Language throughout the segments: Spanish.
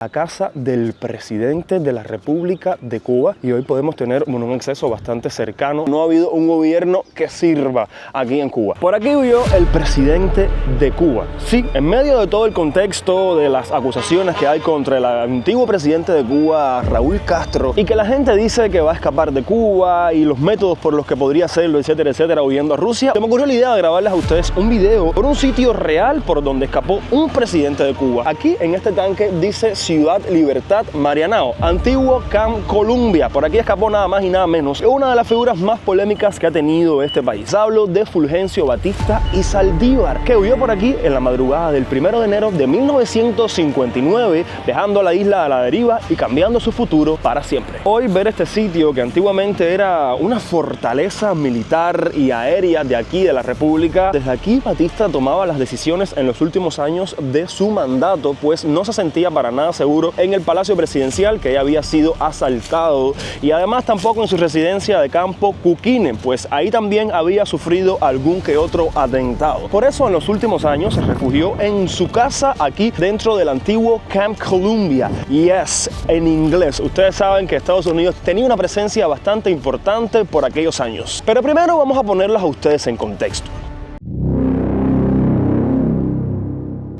La casa del presidente de la República de Cuba, y hoy podemos tener un acceso bastante cercano. No ha habido un gobierno que sirva aquí en Cuba. Por aquí huyó el presidente de Cuba. Sí, en medio de todo el contexto de las acusaciones que hay contra el antiguo presidente de Cuba, Raúl Castro, y que la gente dice que va a escapar de Cuba y los métodos por los que podría hacerlo, etcétera, etcétera, huyendo a Rusia, se me ocurrió la idea de grabarles a ustedes un video por un sitio real por donde escapó un presidente de Cuba. Aquí en este tanque dice Ciudad Libertad Marianao, antiguo Camp Columbia. Por aquí escapó nada más y nada menos que una de las figuras más polémicas que ha tenido este país. Hablo de Fulgencio Batista y Saldívar, que huyó por aquí en la madrugada del 1 de enero de 1959, dejando la isla a la deriva y cambiando su futuro para siempre. Hoy ver este sitio, que antiguamente era una fortaleza militar y aérea de aquí de la República, desde aquí Batista tomaba las decisiones en los últimos años de su mandato, pues no se sentía para nada seguro en el Palacio Presidencial, que ya había sido asaltado, y además tampoco en su residencia de campo Cuquine, pues ahí también había sufrido algún que otro atentado. Por eso en los últimos años se refugió en su casa aquí dentro del antiguo Camp Columbia. Yes, en inglés. Ustedes saben que Estados Unidos tenía una presencia bastante importante por aquellos años. Pero primero vamos a ponerlas a ustedes en contexto.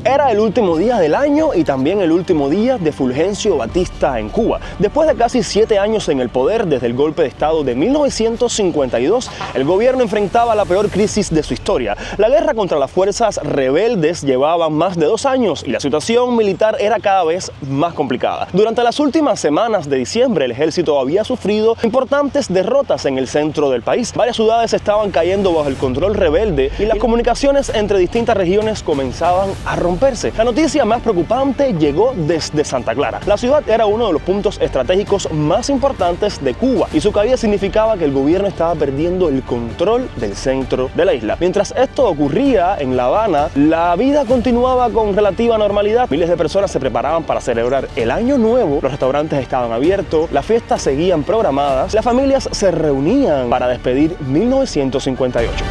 Era el último día del año y también el último día de Fulgencio Batista en Cuba. Después de casi 7 años en el poder, desde el golpe de Estado de 1952, el gobierno enfrentaba la peor crisis de su historia. La guerra contra las fuerzas rebeldes llevaba más de 2 años y la situación militar era cada vez más complicada. Durante las últimas semanas de diciembre, el ejército había sufrido importantes derrotas en el centro del país. Varias ciudades estaban cayendo bajo el control rebelde y las comunicaciones entre distintas regiones comenzaban a romperse. La noticia más preocupante llegó desde Santa Clara. La ciudad era uno de los puntos estratégicos más importantes de Cuba y su caída significaba que el gobierno estaba perdiendo el control del centro de la isla. Mientras esto ocurría en La Habana, la vida continuaba con relativa normalidad. Miles de personas se preparaban para celebrar el Año Nuevo, los restaurantes estaban abiertos, las fiestas seguían programadas, las familias se reunían para despedir 1958.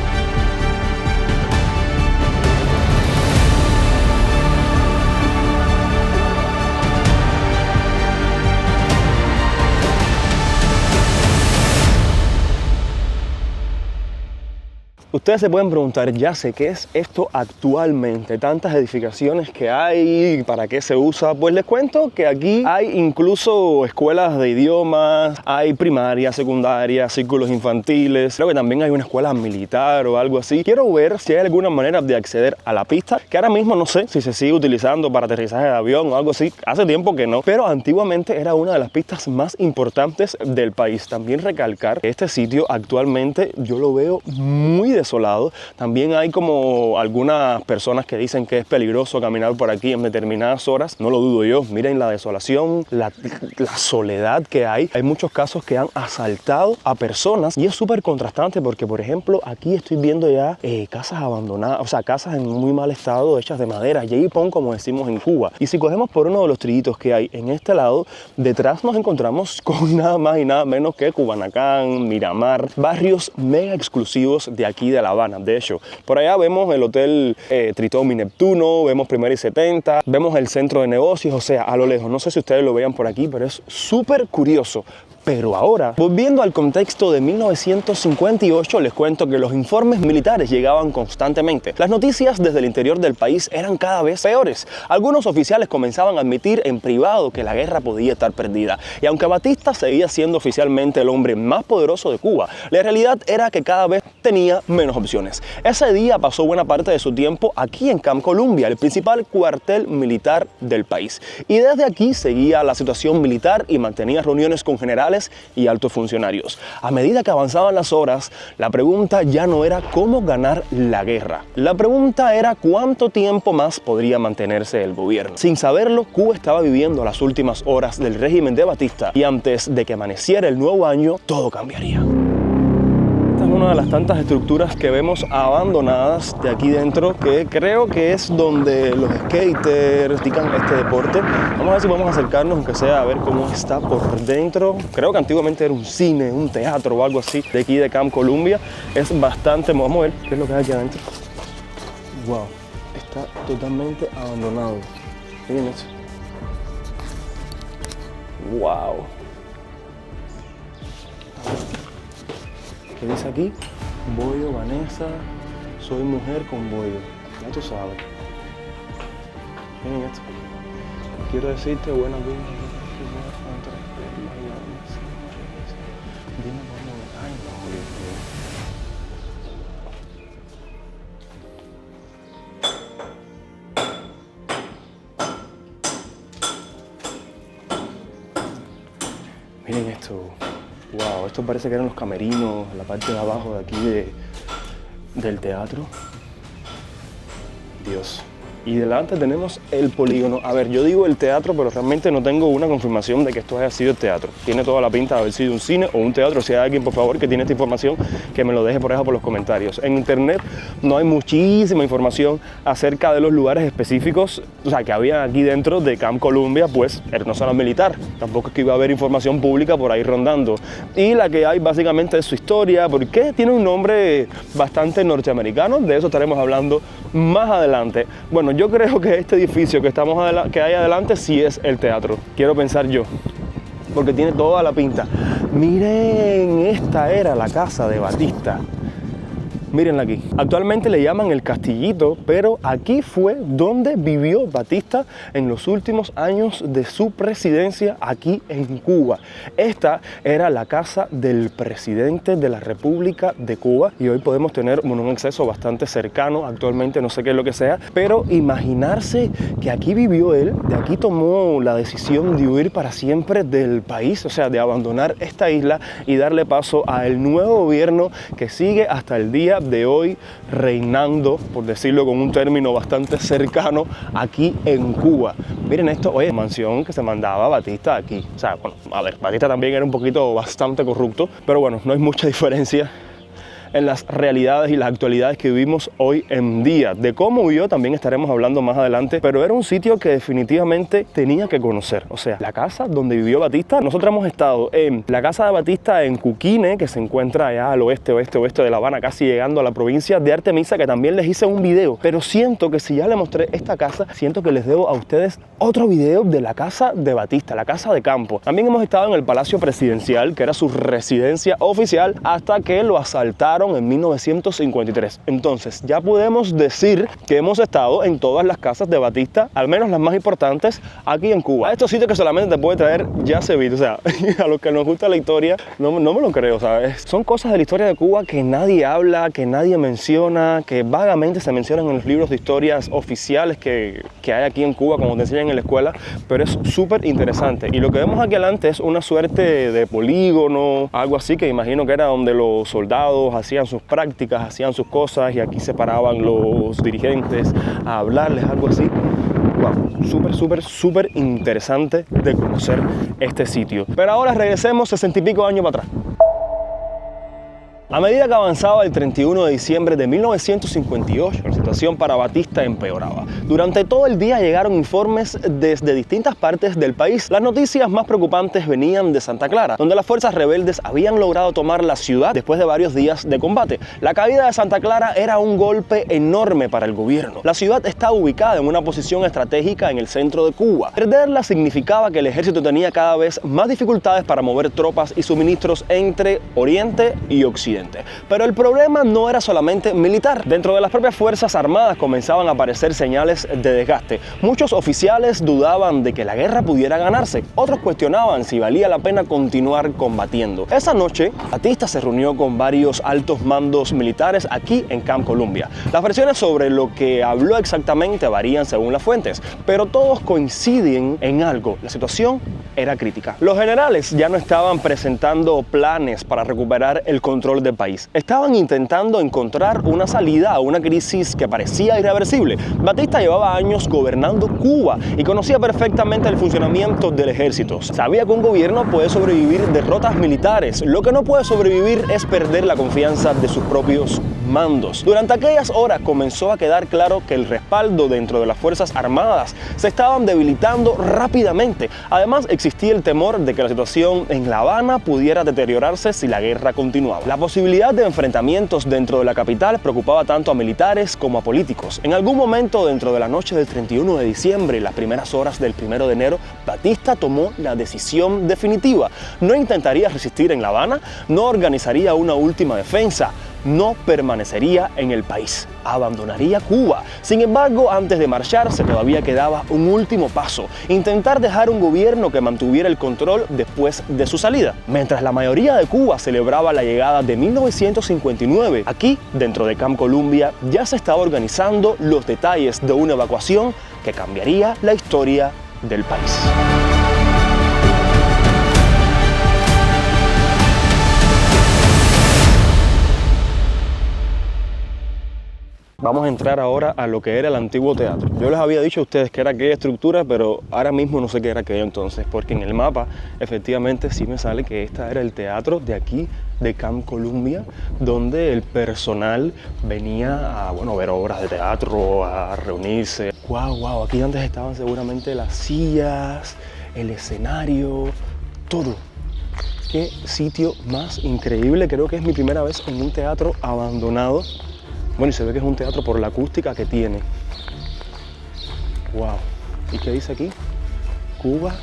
Ustedes se pueden preguntar, ya sé, ¿qué es esto actualmente? Tantas edificaciones que hay, ¿para qué se usa? Pues les cuento que aquí hay incluso escuelas de idiomas, hay primaria, secundaria, círculos infantiles, creo que también hay una escuela militar o algo así. Quiero ver si hay alguna manera de acceder a la pista, que ahora mismo no sé si se sigue utilizando para aterrizaje de avión o algo así, hace tiempo que no, pero antiguamente era una de las pistas más importantes del país. También recalcar que este sitio actualmente yo lo veo muy desolado. También hay como algunas personas que dicen que es peligroso caminar por aquí en determinadas horas. No lo dudo yo. Miren la desolación, la soledad que hay. Hay muchos casos que han asaltado a personas y es súper contrastante porque, por ejemplo, aquí estoy viendo ya casas abandonadas, o sea, casas en muy mal estado hechas de madera, yeipón, como decimos en Cuba. Y si cogemos por uno de los trillitos que hay en este lado, detrás nos encontramos con nada más y nada menos que Cubanacán, Miramar, barrios mega exclusivos de aquí de La Habana. De hecho, por allá vemos el hotel Tritón y Neptuno, vemos Primera y 70, vemos el centro de negocios, o sea, a lo lejos. No sé si ustedes lo vean por aquí, pero es súper curioso. Pero ahora, volviendo al contexto de 1958, les cuento que los informes militares llegaban constantemente. Las noticias desde el interior del país eran cada vez peores. Algunos oficiales comenzaban a admitir en privado que la guerra podía estar perdida. Y aunque Batista seguía siendo oficialmente el hombre más poderoso de Cuba, la realidad era que cada vez tenía menos opciones. Ese día pasó buena parte de su tiempo aquí en Camp Columbia, el principal cuartel militar del país. Y desde aquí seguía la situación militar y mantenía reuniones con generales y altos funcionarios. A medida que avanzaban las horas, la pregunta ya no era cómo ganar la guerra. La pregunta era cuánto tiempo más podría mantenerse el gobierno. Sin saberlo, Cuba estaba viviendo las últimas horas del régimen de Batista y antes de que amaneciera el nuevo año, todo cambiaría. Esta es una de las tantas estructuras que vemos abandonadas de aquí dentro, que creo que es donde los skaters practican este deporte. Vamos a ver si podemos acercarnos, aunque sea a ver cómo está por dentro. Creo que antiguamente era un cine, un teatro o algo así de aquí de Camp Columbia. Es bastante... Vamos a ver qué es lo que hay aquí adentro. Wow, está totalmente abandonado. Miren eso. ¡Wow! ¿Qué dice aquí? Bollo, Vanessa, soy mujer con bollo. Ya tú sabes. Miren esto. Quiero decirte buenas vidas. Dime cuándo. Ay, no, Dios mío. Miren esto. Wow, esto parece que eran los camerinos, la parte de abajo de aquí del teatro. Dios. Y delante tenemos el polígono. A ver, yo digo el teatro, pero realmente no tengo una confirmación de que esto haya sido el teatro. Tiene toda la pinta de haber sido un cine o un teatro. Si hay alguien, por favor, que tiene esta información, que me lo deje por los comentarios. En internet no hay muchísima información acerca de los lugares específicos, o sea, que había aquí dentro de Camp Columbia, pues era una zona militar. Tampoco es que iba a haber información pública por ahí rondando. Y la que hay básicamente es su historia, porque tiene un nombre bastante norteamericano. De eso estaremos hablando más adelante. Bueno, yo creo que este edificio que hay adelante sí es el teatro. Quiero pensar yo, porque tiene toda la pinta. Miren, esta era la casa de Batista. Mírenla aquí. Actualmente le llaman el Castillito, pero aquí fue donde vivió Batista en los últimos años de su presidencia aquí en Cuba. Esta era la casa del presidente de la República de Cuba y hoy podemos tener un acceso bastante cercano. Actualmente no sé qué es lo que sea, pero imaginarse que aquí vivió él, de aquí tomó la decisión de huir para siempre del país, o sea, de abandonar esta isla y darle paso al nuevo gobierno que sigue hasta el día de hoy reinando, por decirlo con un término bastante cercano, aquí en Cuba. Miren esto, oye, mansión que se mandaba Batista aquí. O sea, bueno, a ver, Batista también era un poquito bastante corrupto, pero bueno, no hay mucha diferencia en las realidades y las actualidades que vivimos hoy en día. De cómo huyó también estaremos hablando más adelante, pero era un sitio que definitivamente tenía que conocer. O sea, la casa donde vivió Batista. Nosotros hemos estado en la casa de Batista en Cuquine, que se encuentra allá al oeste de La Habana, casi llegando a la provincia de Artemisa, que también les hice un video. Pero siento que si ya les mostré esta casa, siento que les debo a ustedes otro video de la casa de Batista, la casa de campo. También hemos estado en el Palacio Presidencial, que era su residencia oficial, hasta que lo asaltaron en 1953. Entonces ya podemos decir que hemos estado en todas las casas de Batista, al menos las más importantes aquí en Cuba. A estos sitios que solamente te puede traer Yacevit, o sea, a los que nos gusta la historia, no me lo creo, ¿sabes? Son cosas de la historia de Cuba que nadie habla, que nadie menciona, que vagamente se mencionan en los libros de historias oficiales que hay aquí en Cuba, como te enseñan en la escuela, pero es súper interesante. Y lo que vemos aquí adelante es una suerte de polígono, algo así, que imagino que era donde los soldados hacían sus prácticas, hacían sus cosas, y aquí se paraban los dirigentes a hablarles, algo así. Wow, súper interesante de conocer este sitio. Pero ahora regresemos 60 y pico años para atrás. A medida que avanzaba el 31 de diciembre de 1958, la situación para Batista empeoraba. Durante todo el día llegaron informes desde distintas partes del país. Las noticias más preocupantes venían de Santa Clara, donde las fuerzas rebeldes habían logrado tomar la ciudad después de varios días de combate. La caída de Santa Clara era un golpe enorme para el gobierno. La ciudad estaba ubicada en una posición estratégica en el centro de Cuba. Perderla significaba que el ejército tenía cada vez más dificultades para mover tropas y suministros entre Oriente y Occidente. Pero el problema no era solamente militar. Dentro de las propias fuerzas armadas comenzaban a aparecer señales de desgaste. Muchos oficiales dudaban de que la guerra pudiera ganarse. Otros cuestionaban si valía la pena continuar combatiendo. Esa noche, Batista se reunió con varios altos mandos militares aquí en Camp Columbia. Las versiones sobre lo que habló exactamente varían según las fuentes, pero todos coinciden en algo: la situación era crítica. Los generales ya no estaban presentando planes para recuperar el control del país. Estaban intentando encontrar una salida a una crisis que parecía irreversible. Batista llevaba años gobernando Cuba y conocía perfectamente el funcionamiento del ejército. Sabía que un gobierno puede sobrevivir derrotas militares. Lo que no puede sobrevivir es perder la confianza de sus propios mandos. Durante aquellas horas comenzó a quedar claro que el respaldo dentro de las Fuerzas Armadas se estaban debilitando rápidamente. Además, existía el temor de que la situación en La Habana pudiera deteriorarse si la guerra continuaba. La posibilidad posibilidad de enfrentamientos dentro de la capital preocupaba tanto a militares como a políticos. En algún momento dentro de la noche del 31 de diciembre y las primeras horas del 1 de enero, Batista tomó la decisión definitiva. No intentaría resistir en La Habana, no organizaría una última defensa, no permanecería en el país, abandonaría Cuba. Sin embargo, antes de marcharse todavía quedaba un último paso: intentar dejar un gobierno que mantuviera el control después de su salida. Mientras la mayoría de Cuba celebraba la llegada de 1959, aquí, dentro de Camp Columbia, ya se estaba organizando los detalles de una evacuación que cambiaría la historia del país. Vamos a entrar ahora a lo que era el antiguo teatro. Yo les había dicho a ustedes que era aquella estructura, pero ahora mismo no sé qué era aquello entonces, porque en el mapa efectivamente sí me sale que este era el teatro de aquí, de Camp Columbia, donde el personal venía a, bueno, ver obras de teatro, a reunirse. Wow, aquí antes estaban seguramente las sillas, el escenario, todo. Qué sitio más increíble. Creo que es mi primera vez en un teatro abandonado. Bueno, y se ve que es un teatro por la acústica que tiene. Wow. ¿Y qué dice aquí? Cuba.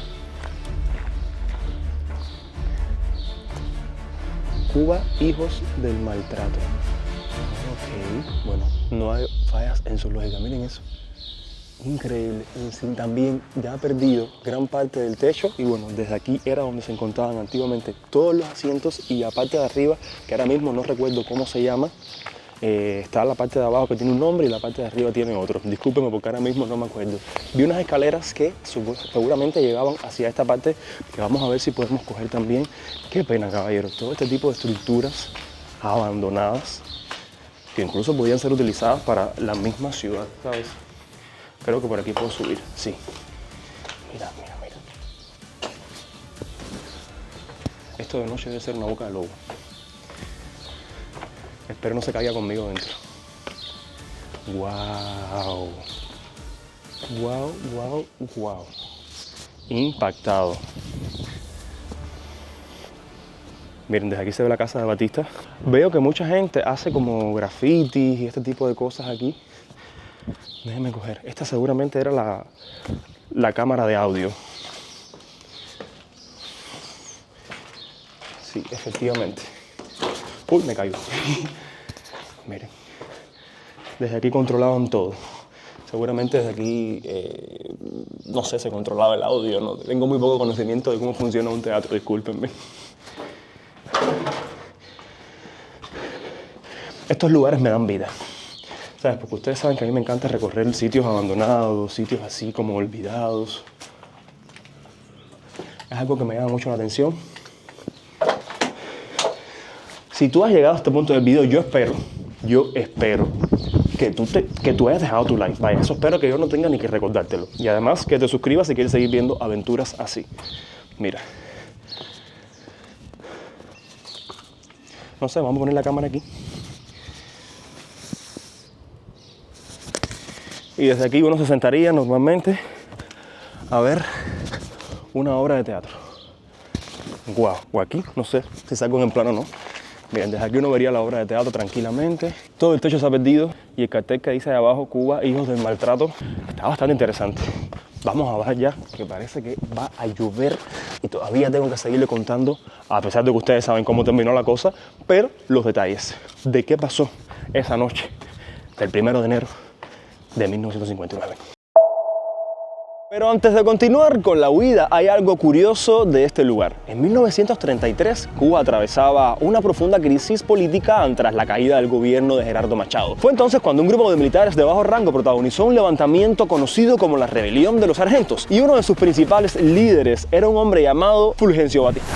Cuba, hijos del maltrato. Ok. Bueno, no hay fallas en su lógica. Miren eso. Increíble. También ya ha perdido gran parte del techo y bueno, desde aquí era donde se encontraban antiguamente todos los asientos y la parte de arriba, que ahora mismo no recuerdo cómo se llama. Está la parte de abajo que tiene un nombre y la parte de arriba tiene otro. Discúlpenme porque ahora mismo no me acuerdo. Vi unas escaleras que seguramente llegaban hacia esta parte, que vamos a ver si podemos coger también. Qué pena, caballeros, todo este tipo de estructuras abandonadas que incluso podían ser utilizadas para la misma ciudad, ¿sabes? Creo que por aquí puedo subir, sí. Mira. Esto de noche debe ser una boca de lobo. Espero no se caiga conmigo dentro. Wow. Impactado. Miren, desde aquí se ve la casa de Batista. Veo que mucha gente hace como grafitis y este tipo de cosas aquí. Déjenme coger. Esta seguramente era la cámara de audio. Sí, efectivamente. Uy, me caigo. Miren, desde aquí controlaban todo. Seguramente desde aquí, no sé, se controlaba el audio. No tengo muy poco conocimiento de cómo funciona un teatro, discúlpenme. Estos lugares me dan vida, ¿sabes? Porque ustedes saben que a mí me encanta recorrer sitios abandonados, sitios así como olvidados. Es algo que me llama mucho la atención. Si tú has llegado a este punto del video, yo espero que tú hayas dejado tu like. Vaya, eso espero que yo no tenga ni que recordártelo. Y además que te suscribas si quieres seguir viendo aventuras así. Mira. No sé, vamos a poner la cámara aquí. Y desde aquí uno se sentaría normalmente a ver una obra de teatro. Guau, o aquí, no sé si salgo en el plano o no. Miren, desde aquí uno vería la obra de teatro tranquilamente. Todo el techo se ha perdido y el cartel que dice ahí abajo, Cuba, hijos del maltrato, está bastante interesante. Vamos a bajar ya, que parece que va a llover y todavía tengo que seguirle contando, a pesar de que ustedes saben cómo terminó la cosa, pero los detalles de qué pasó esa noche del 1 de enero de 1959. Pero antes de continuar con la huida, hay algo curioso de este lugar. En 1933, Cuba atravesaba una profunda crisis política tras la caída del gobierno de Gerardo Machado. Fue entonces cuando un grupo de militares de bajo rango protagonizó un levantamiento conocido como la Rebelión de los Sargentos, y uno de sus principales líderes era un hombre llamado Fulgencio Batista.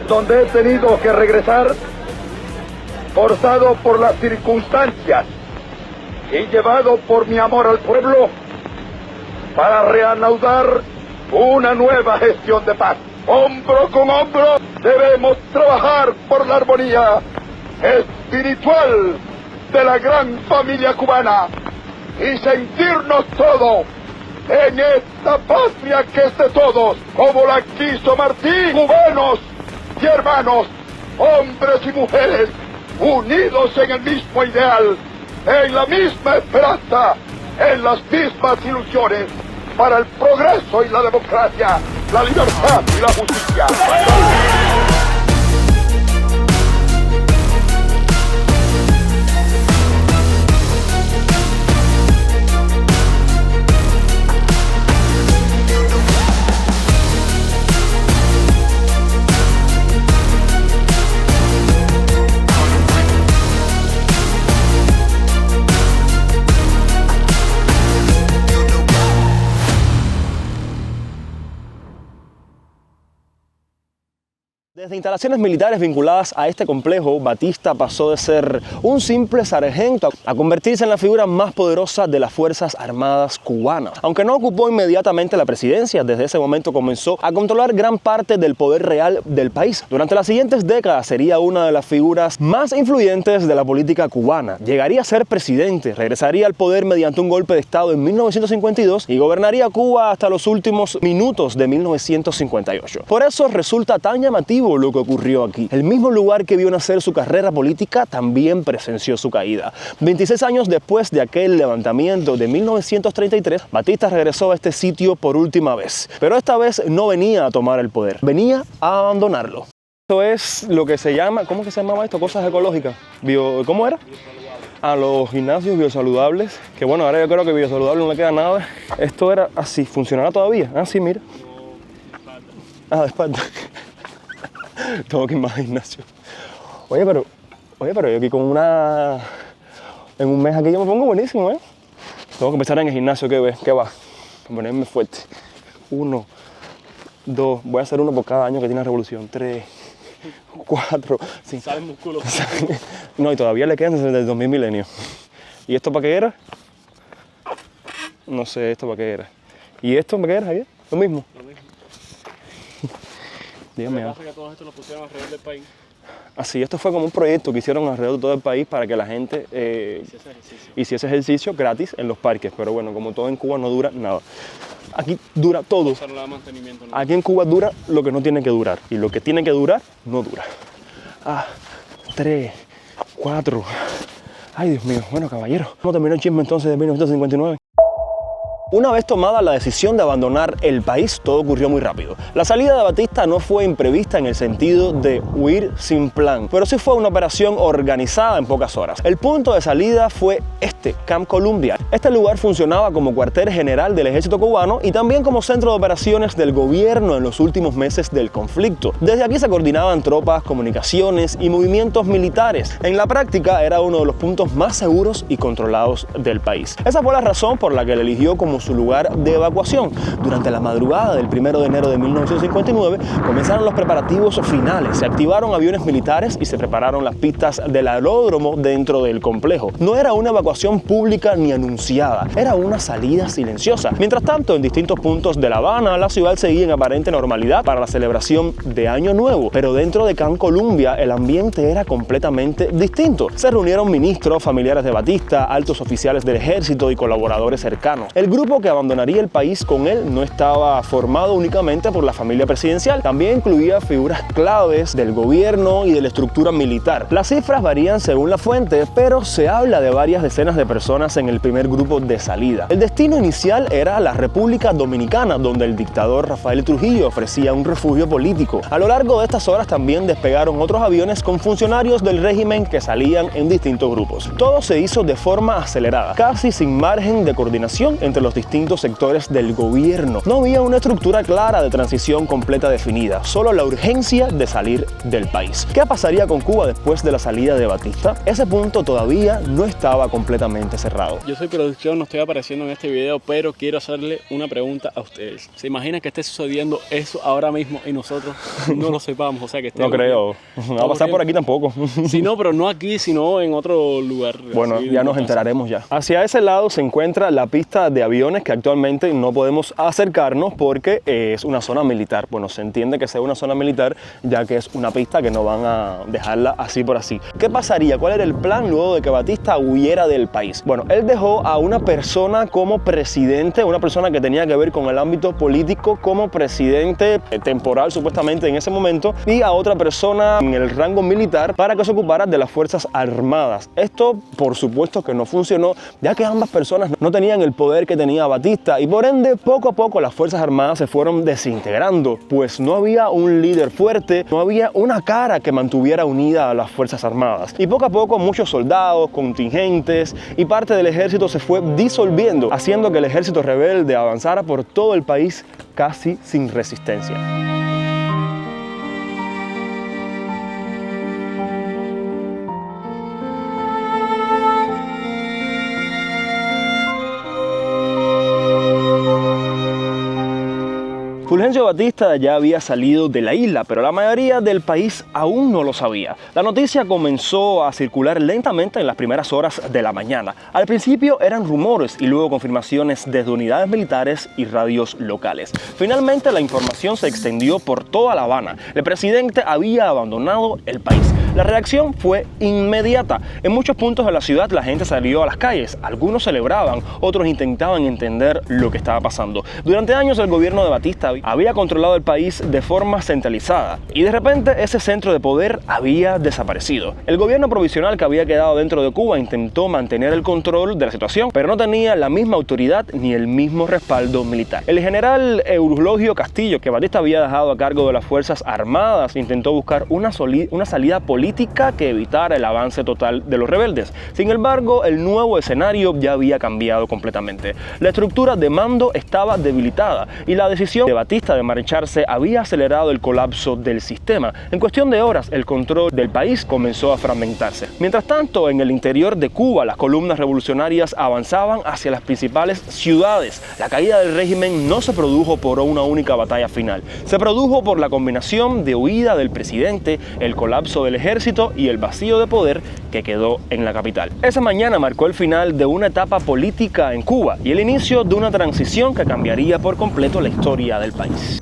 Donde he tenido que regresar, forzado por las circunstancias y llevado por mi amor al pueblo, para reanudar una nueva gestión de paz. Hombro con hombro debemos trabajar por la armonía espiritual de la gran familia cubana y sentirnos todos en esta patria que es de todos, como la quiso Martí, cubanos y hermanos, hombres y mujeres, unidos en el mismo ideal, en la misma esperanza, en las mismas ilusiones, para el progreso y la democracia, la libertad y la justicia. Desde instalaciones militares vinculadas a este complejo, Batista pasó de ser un simple sargento a convertirse en la figura más poderosa de las Fuerzas Armadas cubanas. Aunque no ocupó inmediatamente la presidencia, desde ese momento comenzó a controlar gran parte del poder real del país. Durante las siguientes décadas sería una de las figuras más influyentes de la política cubana. Llegaría a ser presidente, regresaría al poder mediante un golpe de Estado en 1952 y gobernaría Cuba hasta los últimos minutos de 1958. Por eso resulta tan llamativo lo que ocurrió aquí. El mismo lugar que vio nacer su carrera política también presenció su caída. 26 años después de aquel levantamiento de 1933, Batista regresó a este sitio por última vez. Pero esta vez no venía a tomar el poder, venía a abandonarlo. Esto es lo que se llama, ¿cómo que se llamaba esto? Cosas ecológicas. ¿Cómo era? A los gimnasios biosaludables, que bueno, ahora yo creo que biosaludable no le queda nada. Esto era así, ¿funcionará todavía? Ah, sí, mira. Ah, de espalda. Tengo que ir más al gimnasio. Oye, pero yo aquí con en un mes aquí yo me pongo buenísimo, ¿eh? Tengo que empezar en el gimnasio, ¿qué va? Ponerme fuerte. 1, 2, voy a hacer uno por cada año que tiene la revolución. 3, 4, 5. Salen músculos. No, y todavía le quedan desde el 2000 milenio. ¿Y esto para qué era? No sé, ¿esto para qué era? ¿Y esto para qué era, Javier? Lo mismo. Dígame. Lo que pasa es que todos estos los pusieron alrededor del país. Así, esto fue como un proyecto que hicieron alrededor de todo el país para que la gente hiciese ejercicio gratis en los parques. Pero bueno, como todo en Cuba no dura nada. Aquí dura todo. Eso no le da mantenimiento, ¿no? Aquí en Cuba dura lo que no tiene que durar. Y lo que tiene que durar, no dura. 3, 4. Ay, Dios mío. Bueno, caballero. ¿Cómo terminó el chisme entonces de 1959? Una vez tomada la decisión de abandonar el país, todo ocurrió muy rápido. La salida de Batista no fue imprevista en el sentido de huir sin plan, pero sí fue una operación organizada en pocas horas. El punto de salida fue Camp Columbia. Este lugar funcionaba como cuartel general del ejército cubano y también como centro de operaciones del gobierno en los últimos meses del conflicto. Desde aquí se coordinaban tropas, comunicaciones y movimientos militares. En la práctica era uno de los puntos más seguros y controlados del país. Esa fue la razón por la que le eligió como su lugar de evacuación. Durante la madrugada del 1 de enero de 1959 comenzaron los preparativos finales. Se activaron aviones militares y se prepararon las pistas del aeródromo dentro del complejo. No era una evacuación pública ni anunciada, era una salida silenciosa. Mientras tanto, en distintos puntos de La Habana, la ciudad seguía en aparente normalidad para la celebración de Año Nuevo, pero dentro de Camp Columbia el ambiente era completamente distinto. Se reunieron ministros, familiares de Batista, altos oficiales del ejército y colaboradores cercanos. El grupo que abandonaría el país con él no estaba formado únicamente por la familia presidencial, también incluía figuras claves del gobierno y de la estructura militar. Las cifras varían según la fuente, pero se habla de varias decenas de personas en el primer grupo de salida. El destino inicial era la República Dominicana, donde el dictador Rafael Trujillo ofrecía un refugio político. A lo largo de estas horas también despegaron otros aviones con funcionarios del régimen que salían en distintos grupos. Todo se hizo de forma acelerada, casi sin margen de coordinación entre los distintos sectores del gobierno. No había una estructura clara de transición completa definida, solo la urgencia de salir del país. ¿Qué pasaría con Cuba después de la salida de Batista? Ese punto todavía no estaba completamente cerrado. Yo soy producción, no estoy apareciendo en este video, pero quiero hacerle una pregunta a ustedes. ¿Se imaginan que esté sucediendo eso ahora mismo y nosotros no lo sepamos? O sea, que no creo. No va a pasar por aquí tampoco. Sí, no, pero no aquí, sino en otro lugar. Bueno, ya nos enteraremos ya. Hacia ese lado se encuentra la pista de avión edificaciones que actualmente no podemos acercarnos porque es una zona militar. Bueno, se entiende que sea una zona militar ya que es una pista que no van a dejarla así por así. ¿Qué pasaría? ¿Cuál era el plan luego de que Batista huyera del país? Bueno, él dejó a una persona como presidente, una persona que tenía que ver con el ámbito político como presidente temporal supuestamente en ese momento, y a otra persona en el rango militar para que se ocupara de las Fuerzas Armadas. Esto por supuesto que no funcionó, ya que ambas personas no tenían el poder que tenía Batista y por ende poco a poco las Fuerzas Armadas se fueron desintegrando, pues no había un líder fuerte, no había una cara que mantuviera unida a las Fuerzas Armadas, y poco a poco muchos soldados, contingentes y parte del ejército se fue disolviendo, haciendo que el ejército rebelde avanzara por todo el país casi sin resistencia. Fulgencio Batista ya había salido de la isla, pero la mayoría del país aún no lo sabía. La noticia comenzó a circular lentamente en las primeras horas de la mañana. Al principio eran rumores y luego confirmaciones desde unidades militares y radios locales. Finalmente la información se extendió por toda La Habana. El presidente había abandonado el país. La reacción fue inmediata. En muchos puntos de la ciudad la gente salió a las calles. Algunos celebraban, otros intentaban entender lo que estaba pasando. Durante años el gobierno de Batista había controlado el país de forma centralizada y de repente ese centro de poder había desaparecido. El gobierno provisional que había quedado dentro de Cuba intentó mantener el control de la situación, pero no tenía la misma autoridad ni el mismo respaldo militar. El general Eulogio Castillo, que Batista había dejado a cargo de las Fuerzas Armadas, intentó buscar una salida política que evitara el avance total de los rebeldes. Sin embargo, el nuevo escenario ya había cambiado completamente. La estructura de mando estaba debilitada y la decisión de Batista de marcharse había acelerado el colapso del sistema. En cuestión de horas, el control del país comenzó a fragmentarse. Mientras tanto, en el interior de Cuba, las columnas revolucionarias avanzaban hacia las principales ciudades. La caída del régimen no se produjo por una única batalla final. Se produjo por la combinación de huida del presidente, el colapso del ejército y el vacío de poder que quedó en la capital. Esa mañana marcó el final de una etapa política en Cuba y el inicio de una transición que cambiaría por completo la historia del país.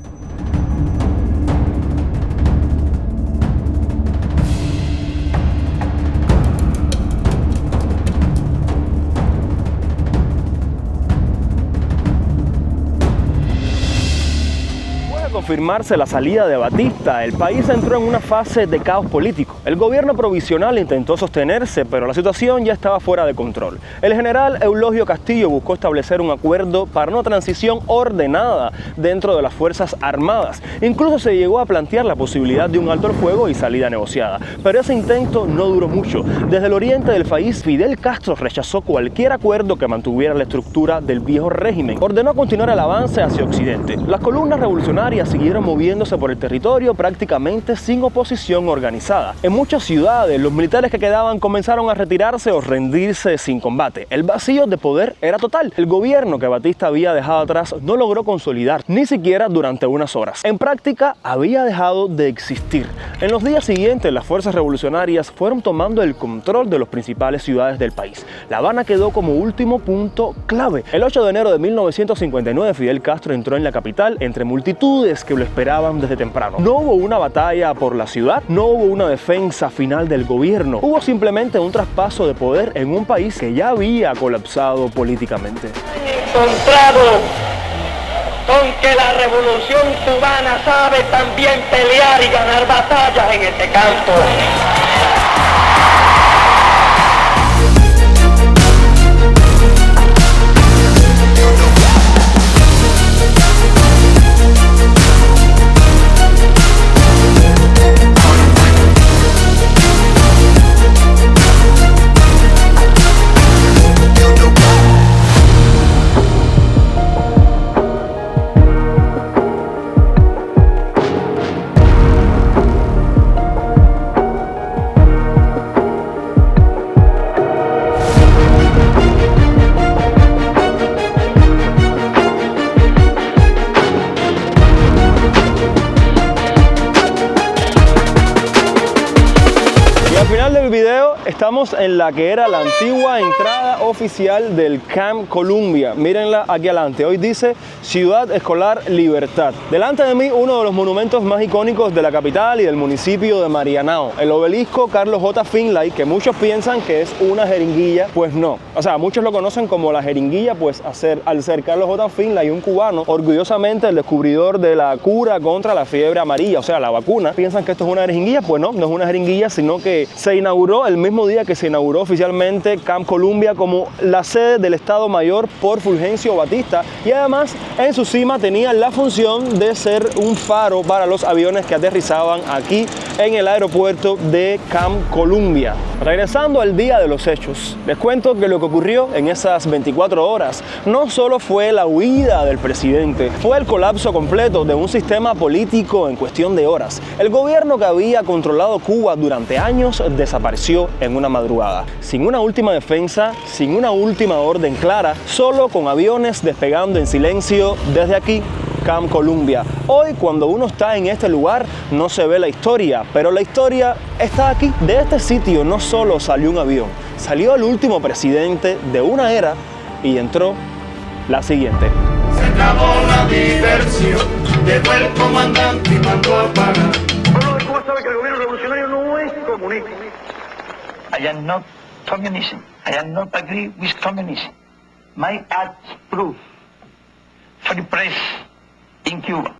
Confirmarse la salida de Batista, el país entró en una fase de caos político. El gobierno provisional intentó sostenerse, pero la situación ya estaba fuera de control. El general Eulogio Castillo buscó establecer un acuerdo para una transición ordenada dentro de las Fuerzas Armadas. Incluso se llegó a plantear la posibilidad de un alto el fuego y salida negociada, pero ese intento no duró mucho. Desde el oriente del país, Fidel Castro rechazó cualquier acuerdo que mantuviera la estructura del viejo régimen. Ordenó continuar el avance hacia occidente. Las columnas revolucionarias siguieron moviéndose por el territorio prácticamente sin oposición organizada. En muchas ciudades, los militares que quedaban comenzaron a retirarse o rendirse sin combate. El vacío de poder era total. El gobierno que Batista había dejado atrás no logró consolidar, ni siquiera durante unas horas. En práctica, había dejado de existir. En los días siguientes, las fuerzas revolucionarias fueron tomando el control de las principales ciudades del país. La Habana quedó como último punto clave. El 8 de enero de 1959, Fidel Castro entró en la capital entre multitudes que lo esperaban desde temprano. No hubo una batalla por la ciudad, no hubo una defensa final del gobierno, hubo simplemente un traspaso de poder en un país que ya había colapsado políticamente. Encontrado con que la revolución cubana sabe también pelear y ganar batallas en este campo. Estamos en la que era la antigua entrada oficial del Camp Columbia. Mírenla aquí adelante. Hoy dice Ciudad Escolar Libertad. Delante de mí uno de los monumentos más icónicos de la capital y del municipio de Marianao. El obelisco Carlos J. Finlay, que muchos piensan que es una jeringuilla, pues no. O sea, muchos lo conocen como la jeringuilla, pues al ser Carlos J. Finlay, un cubano, orgullosamente el descubridor de la cura contra la fiebre amarilla, o sea, la vacuna. Piensan que esto es una jeringuilla, pues no, no es una jeringuilla, sino que se inauguró el mismo día que se inauguró oficialmente Camp Columbia como la sede del Estado Mayor por Fulgencio Batista, y además en su cima tenía la función de ser un faro para los aviones que aterrizaban aquí en el aeropuerto de Camp Columbia. Regresando al día de los hechos, les cuento que lo que ocurrió en esas 24 horas no solo fue la huida del presidente, fue el colapso completo de un sistema político en cuestión de horas. El gobierno que había controlado Cuba durante años desapareció en una madrugada, sin una última defensa, sin una última orden clara, solo con aviones despegando en silencio desde aquí, Camp Columbia. Hoy, cuando uno está en este lugar, no se ve la historia, pero la historia está aquí. De este sitio no solo salió un avión, salió el último presidente de una era y entró la siguiente. Se acabó la diversión, llegó el comandante y mandó a parar. Pueblo de Cuba sabe que el gobierno revolucionario no es comunista. I am not communism. I am not agree with communism. My acts prove free press in Cuba.